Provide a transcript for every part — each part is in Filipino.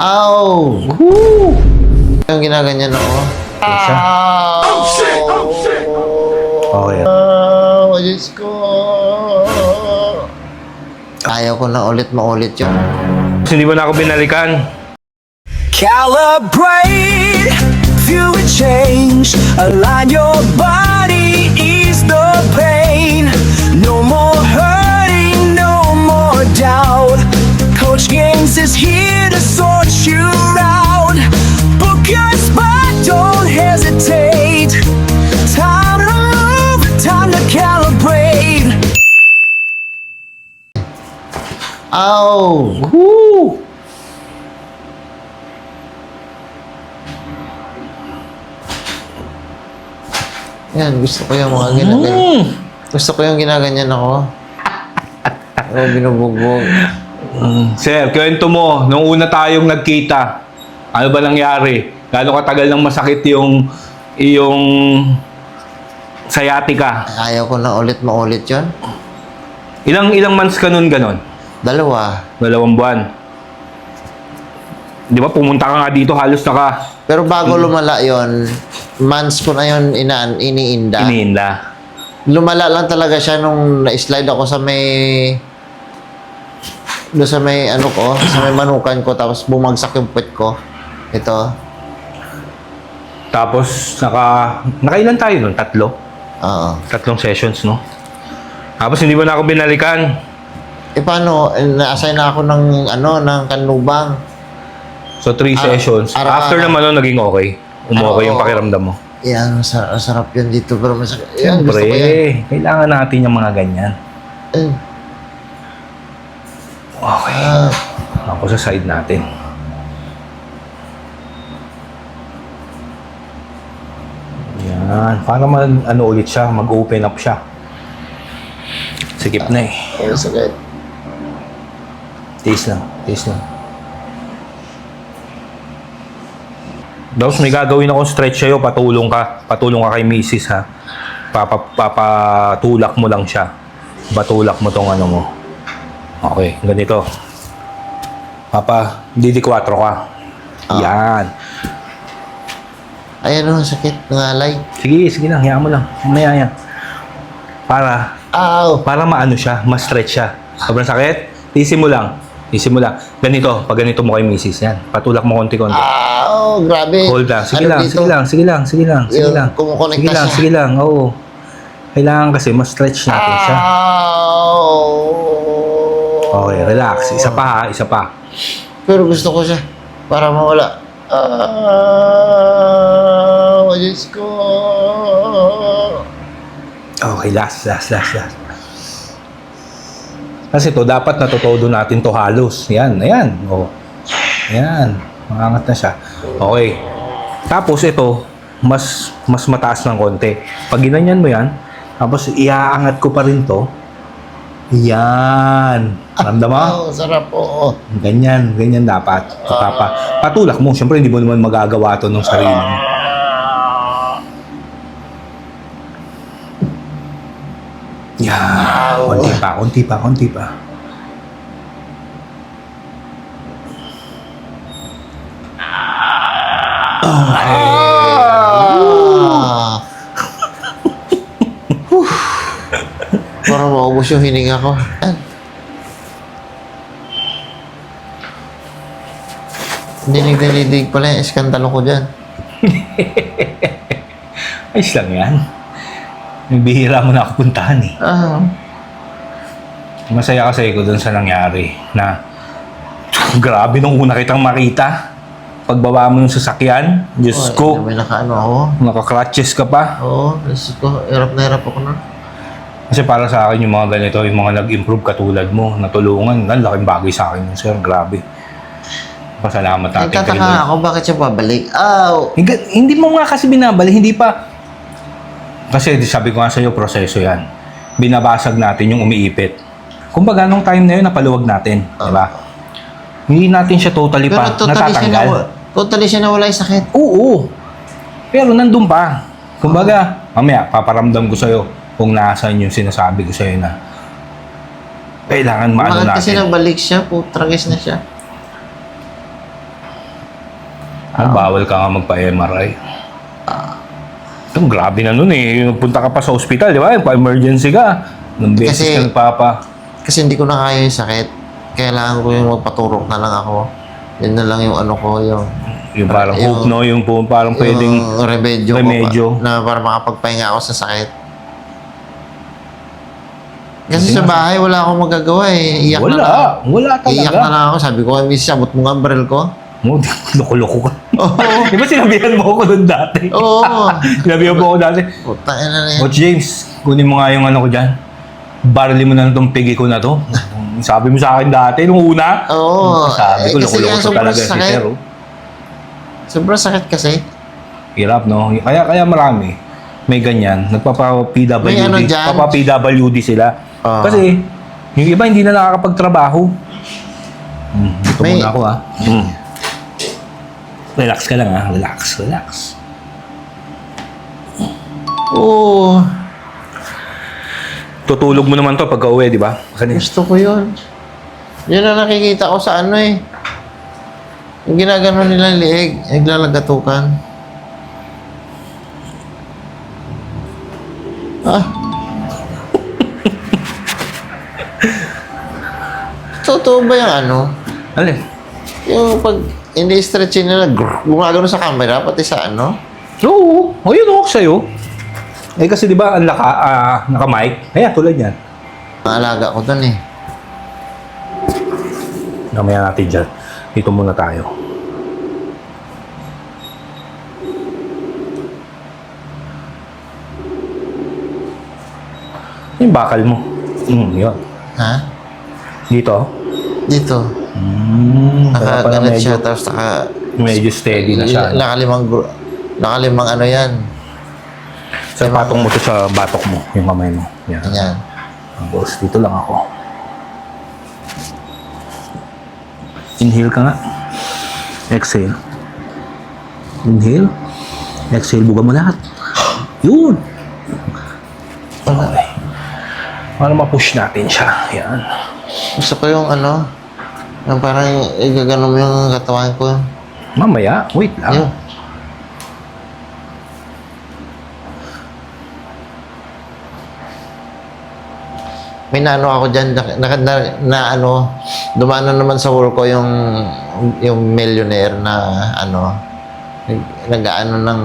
Ow! Woo! Yung ginaganyan ako. Isa. Oh, shit! Oh, shit! Okay. Oh, Diyos ko. Ayaw ko na ulit maulit yun. Hindi mo na ako binalikan. Calibrate, view and change. Align your body, ease the pain. No more hurting, no more doubt. Coach Gaines is here to sort you out. Book your spot, don't hesitate. Time to move, time to calibrate. Ow! Woo! Yan, gusto ko yung mga ginaganyan. Gusto ko yung ginaganyan ako. Oo, binubugbog. Sir, kwento mo, nung una tayong nagkita, ano ba nangyari? Gaano katagal nang masakit yung sciatica? Ayaw ko na ulit maulit yun. Ilang months ka nun ganon? 2. 2 buwan. Di ba pumunta ka nga dito, halos Pero bago lumala yon, months ko na yun iniinda. iniinda. Lumala lang talaga siya nung na-slide ako sa may doon sa may ano ko, sa may manukan ko, tapos bumagsak yung puwet ko. Ito. Tapos nakailan tayo nun? 3? Oo. 3 sessions, no? Tapos hindi mo na ako binalikan. Paano? Na-assign na ako ng ng kanlubang. So 3 sessions. araw-araw. After naman nun, naging okay. Okay yung pakiramdam mo. Yan, sarap yan dito, pero masakit. Yan, gusto ko yan. Siyempre, kailangan natin yung mga ganyan. Eh, Okay. Ako sa side natin. Yan. Para ulit siya, mag-open up siya. Sikip na eh. Ay, sakit. Taste lang. Taste lang. Tapos may gagawin akong stretch sa'yo, patulong ka. Patulong ka kay Mrs. ha. Papatulak mo lang siya. Patulak mo tong ano mo. Okay, ganito. DD4 ka. Yan. Ayan o, sakit. Ngalay. Sige lang, hayaan mo lang. Mamaya yan. Ow! Para maano siya, ma-stretch siya. Sobrang sakit? Tiisin mo lang. Ganito, pag ganito mo kay Mrs. Yan. Patulak mo konti-konti. Ow! Grabe. Hold lang. Sige Ano lang, dito? sige lang. Yung kumukonekta siya. Sige lang, oo. Kailangan kasi ma-stretch natin siya. Ow! Okay, relax. Isa pa. Pero gusto ko siya. Para mawala. Diyos ko. Okay, last. Kasi to dapat natutodo natin to halos. Yan. Oh. Yan. Maangat na siya. Okay. Tapos ito, mas mataas ng konti. Pag ginanyan mo yan, tapos iaangat ko pa rin to. Yan. Ramdam mo? Sarap, oo. Ganyan dapat. Patulak mo. Siyempre, hindi mo naman magagawa to ng sarili mo. Yan. Konti pa. Para maubos yung hininga ko. Dinig pala yung iskandalo ko dyan. Ayos lang yan. May bihira mo na ako puntahan eh. Masaya kasi ako dun sa nangyari na grabe nung una kitang makita. Pagbaba mo ng sasakyan, Diyos ko, May nakaano ako. naka-crutches ka pa. Oo, Diyos ko. Hirap na hirap ako na. Kasi para sa akin yung mga ganito, yung mga nag-improve katulad mo, natulungan, ang laking bagay sa akin yun, sir. Grabe. Pasalamat natin kay Nagtataka Lord. ako, bakit siya babalik? Ow! Hindi mo nga kasi binabalik, hindi pa. Kasi sabi ko nga sa'yo, proseso yan. Binabasag natin yung umiipit. Kumbaga, nung time na yun, napaluwag natin. Di ba? Hindi natin siya totally Pero pa totally natatanggal. siya nawala yung sakit. Oo. Pero nandun pa. Kumbaga, mamaya, paparamdam ko sa'yo kung nasaan yung sinasabi ko sa'yo na kailangan maano Bakit kasi natin. nabalik siya? Putragis na siya. Bawal ka nga magpa-MRI. Ito, grabe na nun eh. Yung punta ka pa sa ospital, di ba? Yung pa-emergency ka. Nung beses Kasi- ka nagpapa. Kasi hindi ko na kaya yung sakit. Kailangan ko yung magpaturok na lang ako. Yun na lang yung ano ko, yung Yung parang Yung- hope, no? Yung parang pwedeng... yung remedyo, remedyo. ko na para makapagpahinga ako sa sakit. Kasi sa bahay, wala akong magagawa eh. Iyak na lang. Wala Iyak na talaga. lang ako. Sabi ko, miss, abot mo nga ang baril ko. Mo, loko-loko ka. Oo. Di ba sinabihan mo ako doon dati? Oo. Sinabihan mo ako dati. Puta na yan. Coach James, kunin mo nga yung ano ko dyan. Barili mo na itong pigi ko na to. Sabi mo sa akin dati, nung una. Oo. Sabi ko, Eh, kasi loko-loko nga to talaga si sakit. Sir. Oh. Sobrang sakit kasi. Hirap, no? Kaya marami. May ganyan. Nagpapa-PWD. May ano dyan? Papa-PWD sila. Ah. Kasi, yung iba hindi na nakakapagtrabaho. Dito May- muna ako, ha? Relax ka lang, ha? Relax. Oo. Tutulog mo naman to pagka uwi, di ba? Kasi Gusto ko yun. Yun ang nakikita ko sa ano eh. Yung ginagano nilang liig, naglalagatukan. Ah. Totoo ba yung ano? alin? Yung pag ini-stretchin nila, gumagano sa camera, pati sa ano? Oo. O yun, okay sa'yo. Eh kasi di ba ang naka-mic? Kaya tulad yan. Maalaga ko dun eh. Namaya natin dyan. Dito muna tayo. Yung bakal mo. Yun. Ha? Dito. Dito. Kaya pala Nakaganit siya, medyo, tapos medyo steady na siya. nakalimang ano yan. Sa patong mo to sa batok mo. Yung kamay mo. Yan. Yan. Boss, dito lang ako. Inhale ka nga. Exhale. Inhale. Exhale. Buga mo lahat. Yun. Okay. Para ma-push natin siya. Yan. Gusto ko yung ano, yung parang igagano mo yung katawan ko. Mamaya. Wait lang. Yun. May naano ako dyan, ano, dumaan na naman sa work ko yung millionaire na ano, nag-ano ng,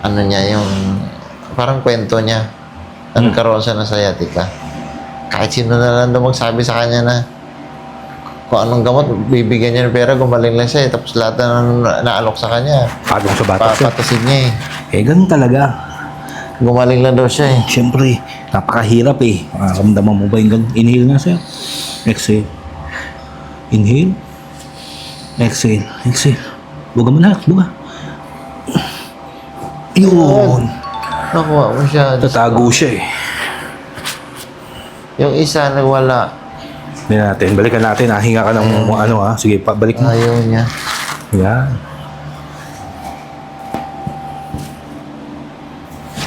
ano niya, yung, parang kwento niya. Nagkaroon siya ng sciatica. Kahit sino na lang daw magsabi sa kanya na, kung anong gamot, bibigyan niya ng pera, gumaling lang siya eh. Tapos lahat na naalok sa kanya, Pagong sa batok siya. papatusin niya eh. Eh, ganun talaga. Gumaling lang daw siya eh. Siyempre, napakahirap eh. Makaramdaman mo ba yung ganun? Inhale nga sa'yo. Exhale. Inhale. Exhale. Exhale. Buga mo lahat. Buga. Yun. Nakuha mo siya. Tatago siya eh. Yung isa nagwala. Hindi natin. Balikan natin ha. Hinga ka ng ano ha. Sige, balik mo. Ayaw niya. Yan.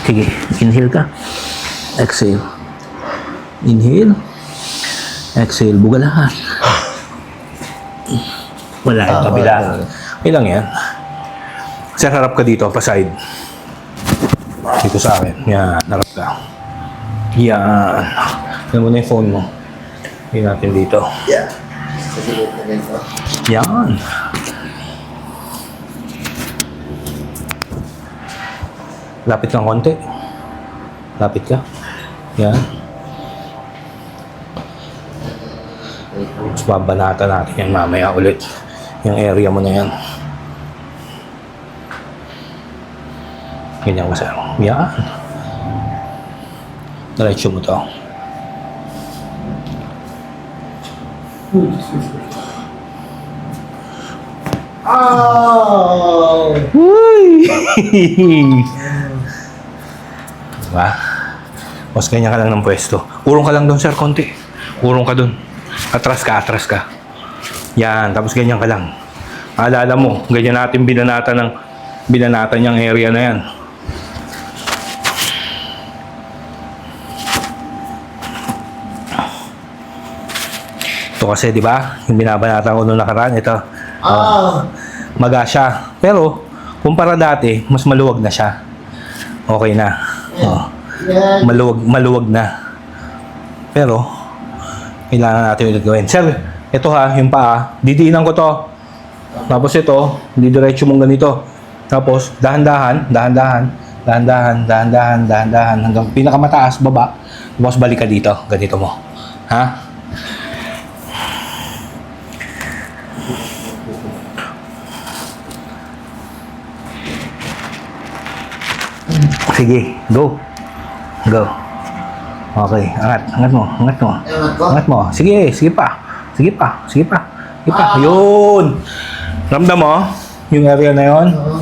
Sige, inhale ka. Exhale. Inhale. Exhale. Buga lahat. Wala yung kabila. Ilang yan. Sir, harap ka dito, pa side. Dito sa akin. Yan, harap ka. Yan. Yan mo na yung phone mo. Hindi natin dito. Yeah. Yan. Lapit ng konti. Lapit ka. Yan. Tapos babanatan natin yan mamaya ulit. Yung area mo na yan. Ganyan ko sir. Yan. Diretso mo to. Oh! Uy! Diba? Mas ganyan ka lang ng pwesto. Urong ka lang doon, sir, konti. Urong ka doon. Atras ka. Yan, tapos ganyan ka lang. Maalala mo, ganyan natin binanatan yung area na yan. Ito kasi, di ba? Yung binabanatan ko noong nakaraan, ito. Ah! maga siya. Pero, kumpara dati, mas maluwag na siya. Okay na. Oh. Yan. Maluwag na. Pero, kailangan natin ulit gawin. Sir, ito ha, yung paa, didiinan ko to. Tapos ito, didiretso mong ganito. Tapos, dahan-dahan, hanggang pinakamataas, baba. Tapos balik ka dito, ganito mo. Ha? Sige, go. Go. Okay, angat mo. Ewan ko. Angat mo. Sige pa. Yun. Ramdam mo yung area na yun? Oo.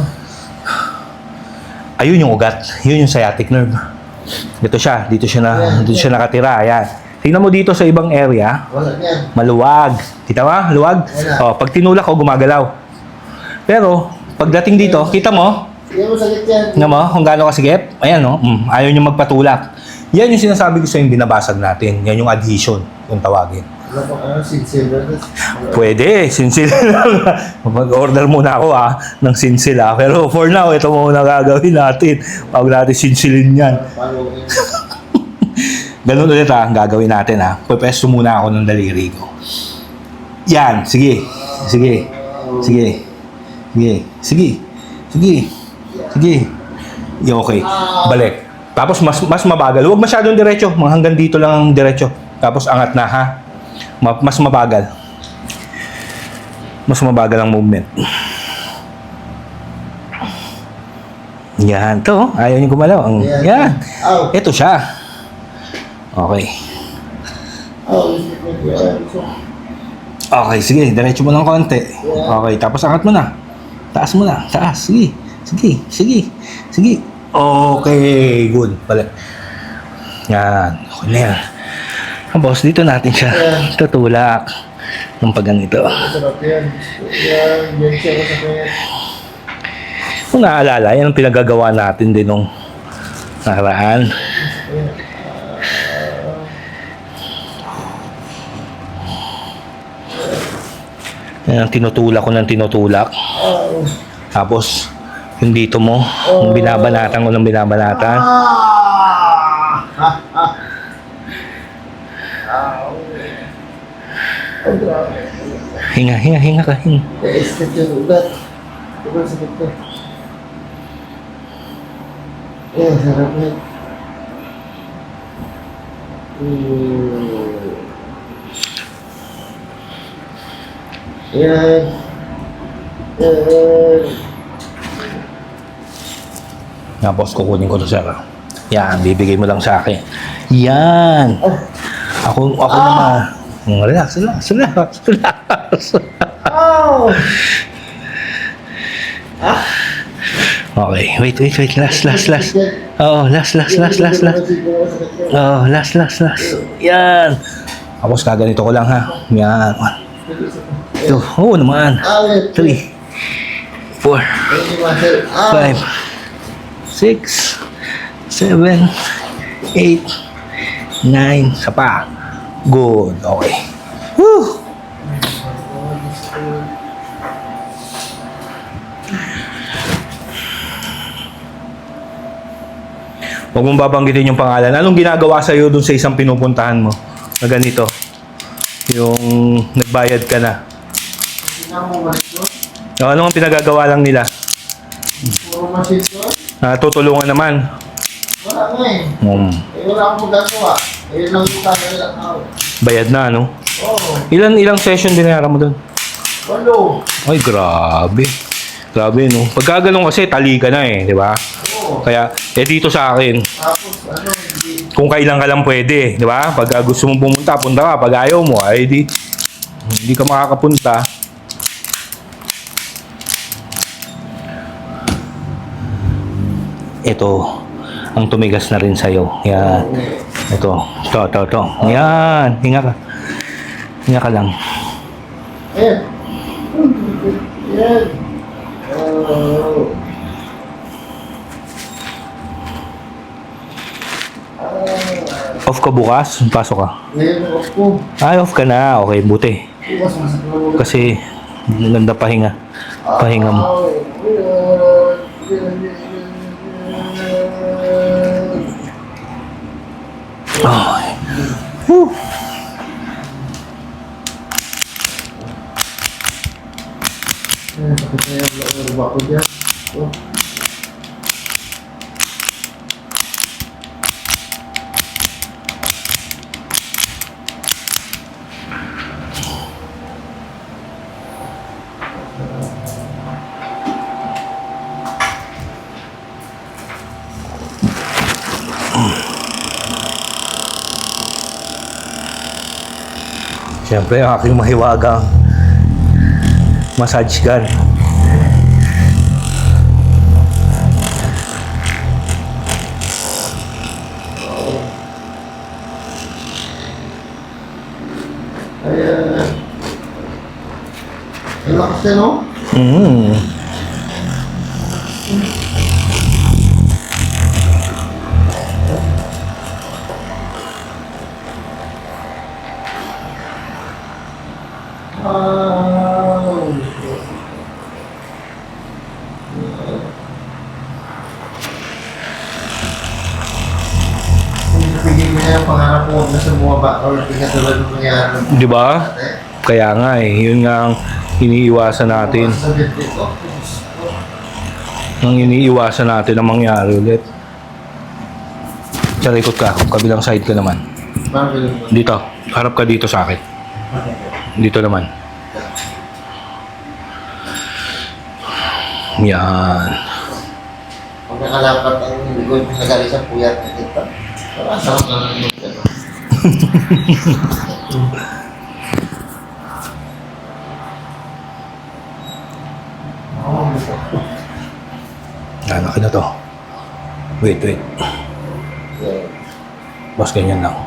Ayun yung ugat. Yun yung sciatic nerve. Dito siya nakatira. Ayan. Tingnan mo dito sa ibang area, Wala yan. maluwag. Kita ba? Luwag. Wala. Oh, pag tinulak ko, gumagalaw. Pero, pagdating dito, kita mo, Hindi mo sakit yan. tingnan mo kung gaano kasigip. Ayan, no? Ayaw niyo magpatulak. Yan yung sinasabi ko sa yung binabasag natin. Yan yung adhesion, kung tawagin. Wala pa sinsil. Pwede, sinsil lang. Mag-order muna ako ng sinsil Pero for now, ito muna gagawin natin. Pag natin sinsilin yan. Ganun ulit gagawin natin Pupesto muna ako ng daliri ko. Yan, sige. Okay, balik. Tapos mas mabagal. Huwag masyadong diretso. Hanggang dito lang ang diretso. Tapos angat na mas mabagal. Mas mabagal ang movement. Yan to. Ayaw niyo gumalaw. Yan. Ow. Ito siya. Okay. Okay, sige. Diretso mo ng konti. Okay, tapos angat mo na. Taas mo na. Taas. Sige. Okay, good. Balik. Yan. Okay na yan. Tapos dito natin siya tutulak ng pag ganito. Sarap yan. Yan siya masakit. Kung naaalala, yan ang pinagagawa natin din nung nakaraan. Yan ang tinutulak ko ng tinutulak. Tapos, yung dito mo, yung binabanatan ko ng binabanatan. Hinga ka. Esket yung ugat. Diba sakit ko? Sarap yan. Yan. Tapos, kukunin ko to sir. Yan, bibigay mo lang sa akin. Yan. Ako naman. Relax. Oh! Okay, wait. Last. Oo, last. Oh, last. Yan. Tapos kaganito ko lang Yan. 1, 2, oo naman. 3, 4, 5, 6, 7, 8, 9. Sa pa. Good. Okay. Woo! Huwag mong babanggitin yung pangalan. Anong ginagawa sa'yo dun sa isang pinupuntahan mo? Na ganito. Yung nagbayad ka na. Ano ang pinagagawa lang nila? Puro machine ko? Tutulungan naman. Wala nga wala akong magagawa. Ayun lang yung kaya lang ako. Bayad na, ano? Oo. Ilang session binayaran mo dun? 8. Ay, grabe. Grabe, no? Pagka ganun kasi, tali ka na di ba? Oo. Kaya, dito sa akin, Tapos hindi. kung kailan ka lang pwede, di ba? Pag gusto mong pumunta, punta ka. Pag ayaw mo, ay hindi ka makakapunta. Ito, ang tumigas na rin sa'yo. Yan. Ito. Yan. Hinga ka lang. Ayan. Yan. Oh. Off ka bukas? Pasok ka. Ngayon ako. Ay, off ka na. Okay, buti. Bukas masakit na ulo. Kasi Maganda pahinga. Pahinga mo. Okay. Whew. Sakit na yung lower ko dyan. Siyempre, ang aking mahiwagang massage gun. Ang lakas na, no? Mm. Pigil mo na yung pangarap mo, huwag na sa bumaba or tingnan tulad ng nangyari. Di ba? Kaya nga eh, yun nga ang iniiwasan natin. Sa bibig ko. Ang iniiwasan natin na mangyari ulit. Tsara, ikot ka. Kabilang side ka naman. Parang ganun mo. Dito. Harap ka dito sa akin. Dito naman. Yan. Pag nakalapat ang gold na galing sa puyat na dito. Parang sarap na ng gold ka. Laki na to. Wait. Bas ganyan lang.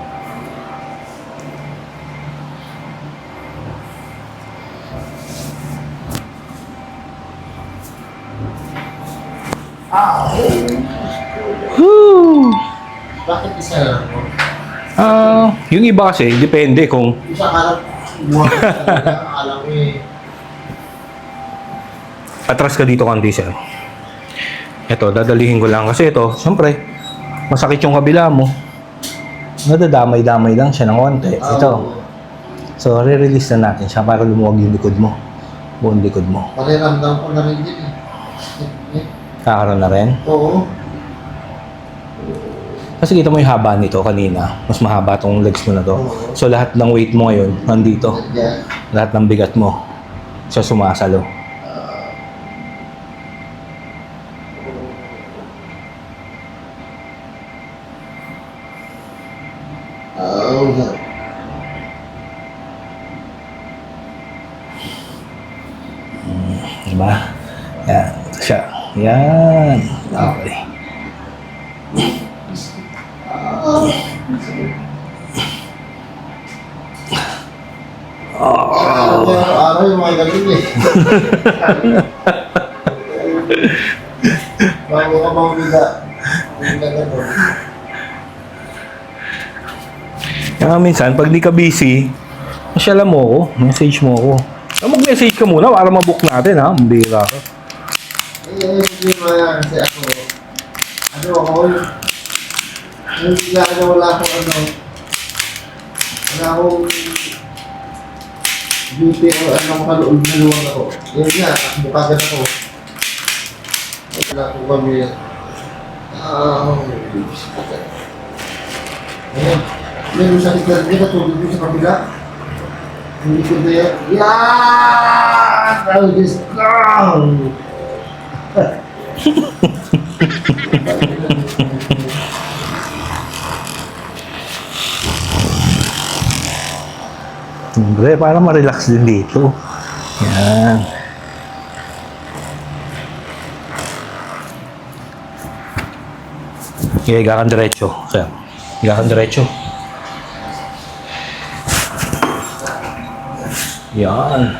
Woo! Bakit isa lang mo? Yung iba kasi, depende kung Isa harap, buwan ka talaga. Alam mo eh. atras ka dito kanti sir. Ito, dadalihin ko lang kasi ito, syempre, masakit yung kabila mo. Nadadamay-damay lang siya ng konti. Ito. So, re-release na natin siya para lumuwag yung likod mo. Buong likod mo. Pariramdam ko na rin din eh. Kakaroon na rin. Oo. Kasi kita mo yung haba nito kanina. Mas mahaba tong legs mo na to. So, lahat ng weight mo ngayon, nandito. Yan. Lahat ng bigat mo. So, sumasalo. Oo. Diba? Yan. Ito siya. Yan. Okay. Araw-araw yung mga ganun eh. Bago ka mahuliga. Huliga ganun. Kaya minsan, pag di ka busy, masyala mo ako, message mo ako. Mag-message ka muna para mabook natin ha, mabira ka. Hindi mo yan kasi ako hindi wala akong wala akong duty o kaloob na luwag ako. Yun nga, bukagan ako. Wala akong pamilya. Ayan, meron sa likod niya, natulog din sa kabila. Hindi ko na yan. Yan! Now this down! Siyempre, para ma-relax din dito. Yan. Higa kang diretso, sir. Higa kang diretso. Yan.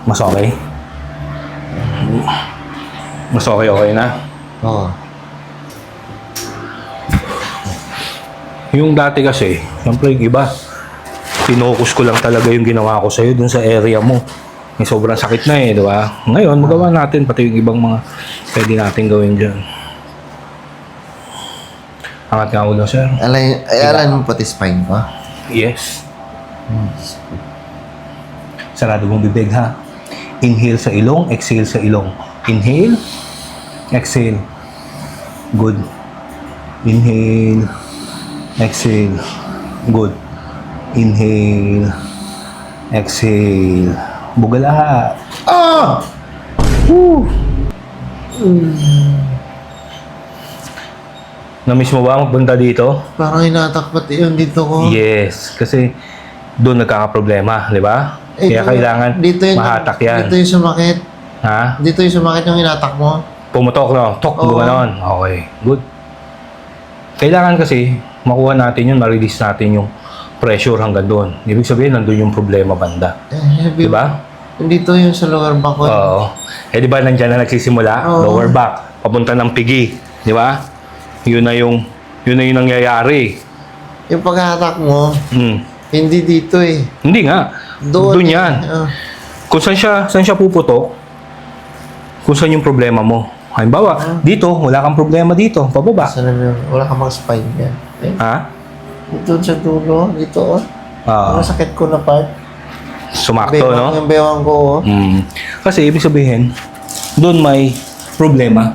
Mas okay? Mas okay na? Oo. Yung dati kasi, Siyempre yung iba, pinokus ko lang talaga yung ginawa ko sa'yo dun sa area mo. May sobrang sakit na eh, di ba? Ngayon, magawa natin pati yung ibang mga pwede natin gawin dyan. Angat nga ulo, sir. Alam mo pati spine ko? Yes. Sarado mong bibig, ha? Inhale sa ilong, exhale sa ilong. Inhale, exhale. Good. Inhale, exhale. Good. Inhale, exhale. Buga lahat. Ah! Woo! Na-miss mo ba magbanda dito? Parang hinatakpat yun dito ko. Yes, kasi doon nagkakaproblema, di ba? Kaya kailangan mahatak yan. Dito yung sumakit. Ha? Dito yung sumakit yung hinatak mo. Pumutok, no? Tok, Oo. gumanon. Okay, good. Kailangan kasi makuha natin yun, ma-release natin yung pressure hanggang doon. Ibig sabihin, nandun yung problema banda. Di ba? Dito yung sa lower back ko. Oo. Eh, di ba, nandyan na nagsisimula? Oo. Lower back, papunta ng pigi. Di ba? Yun na yung nangyayari. Yung paghatak mo, Hmm. hindi dito eh. Hindi nga. Doon yan. Kung saan siya puputok, kung saan yung problema mo. Halimbawa, dito, wala kang problema dito, pababa. Saan na yun? Wala ka mga spine yan. Eh, Ha? dito sa dulo, dito oh. Ah, Ang sakit ko na part. sumakto, no? Yung bewang ko oh. Kasi ibig sabihin, doon may problema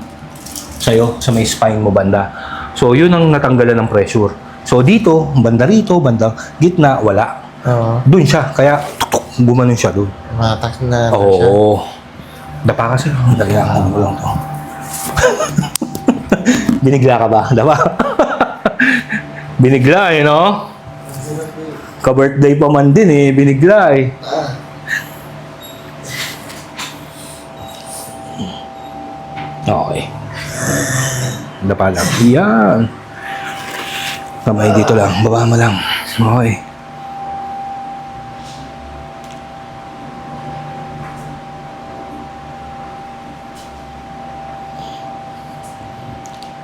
sa'yo, sa may spine mo banda. So, yun ang natanggalan ng pressure. So, dito, banda rito, banda gitna, wala. Oo. Doon siya, kaya tutok, gumanon siya doon. Matak na siya. Oo. Dapa kasi, dalihan mo lang to. Binigla ka ba? Dapa? Binigla eh, no? Ka-birthday pa man din eh, binigla eh. Okay. Dapa lang. Yan. Kamay dito lang. Baba mo lang. Okay.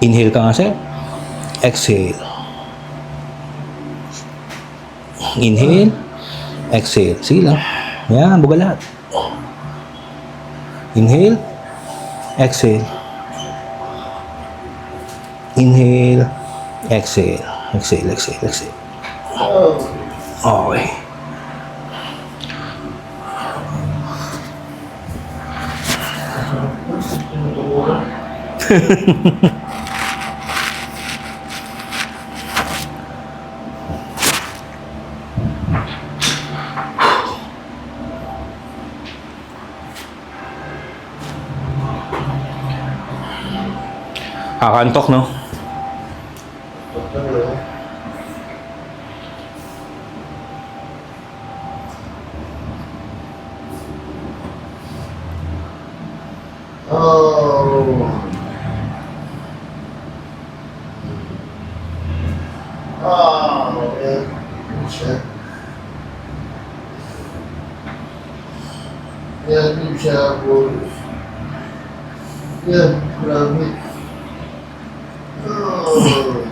Inhale ka nga, sir. Exhale. Inhale. Exhale. Sige lang. Yan, buga lahat. Inhale. Exhale. Inhale. Exhale. Exhale, exhale, exhale. Okay. Kakantok, no? Oh. Oh, yeah. Siya. Yan din siya po. Yan, marami. Oh.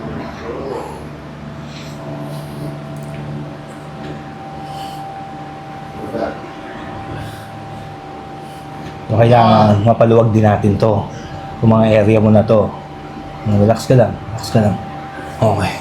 So, kailangan mapaluwag din natin to. Yung mga area mo na to. Relax ka lang. Relax ka lang. Okay.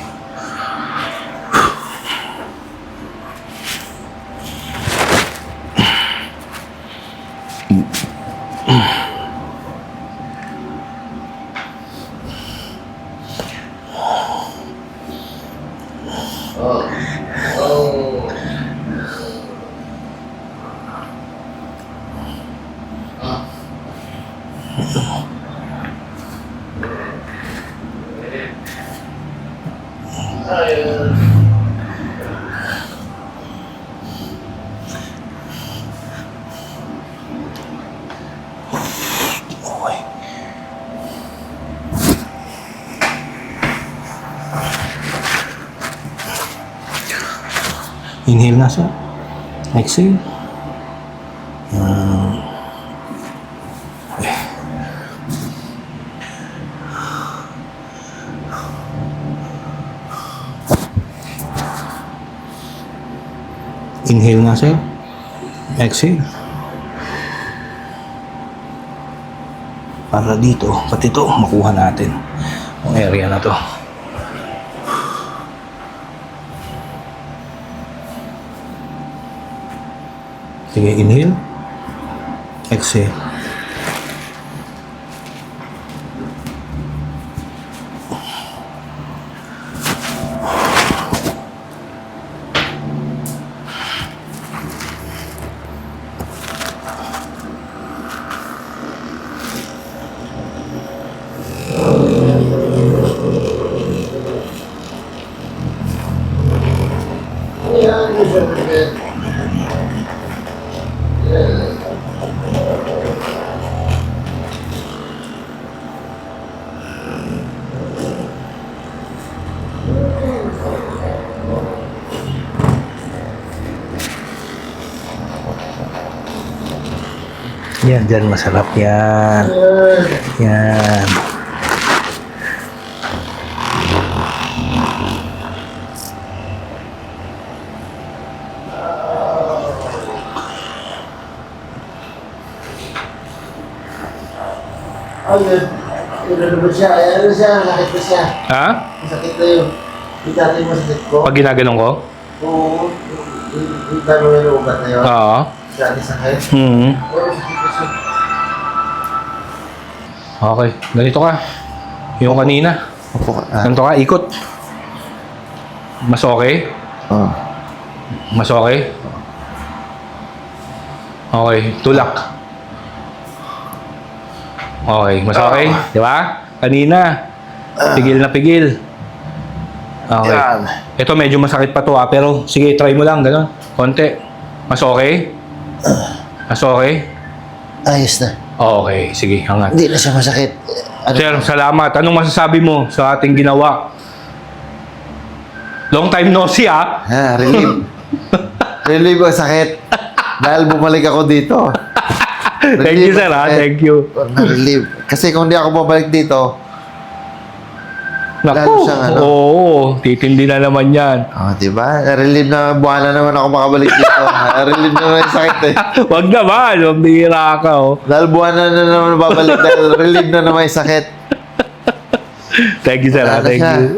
Okay. Inhale na siya. Exhale. Okay. Inhale nga, sir. Exhale. Para dito, pati ito, makuha natin. Ang area na to. Sige, inhale. Exhale. Yan, dyan masarap yan. Yan. Ano ba siya? Ano siya? Sakit na siya. Ha? Sakit na yun. Yung dati mo sakit ko. Pag ginaganong ko? Oo. Yung tanong yung ugat na yun. Oo. Dati sakit. Oo, sakit na siya. Okay, ganito ka. Yung kanina. Opo ka. Ganito ka, ikot. Mas okay? Oo. Mas okay? Okay, tulak. Okay, mas okay? Di ba? Kanina, pigil na pigil. Okay. Yan. Ito medyo masakit pa to pero sige, try mo lang, gano'n. Konti. Mas okay? Mas okay? Ayos na. Okay, sige, hangat. Hindi na siya masakit. Ano? Sir, salamat. Anong masasabi mo sa ating ginawa? Long time no see, ah. Ha, relieve. Relieve ang sakit. Dahil bumalik ako dito. Thank you, sir, ha. Thank you. Na-relieve. Kasi kung di ako babalik dito, lalo Naku, siyang ano. oo, titindi na naman yan. Oh, diba? Na-relieve na buwan na naman ako makabalik dito. Na-relieve na naman yung sakit eh. Wag naman, bihira ka, oh. Dahil buwan na naman babalik dahil relieve na naman yung sakit. Thank you, sir, ha. Wala na Thank siya. you.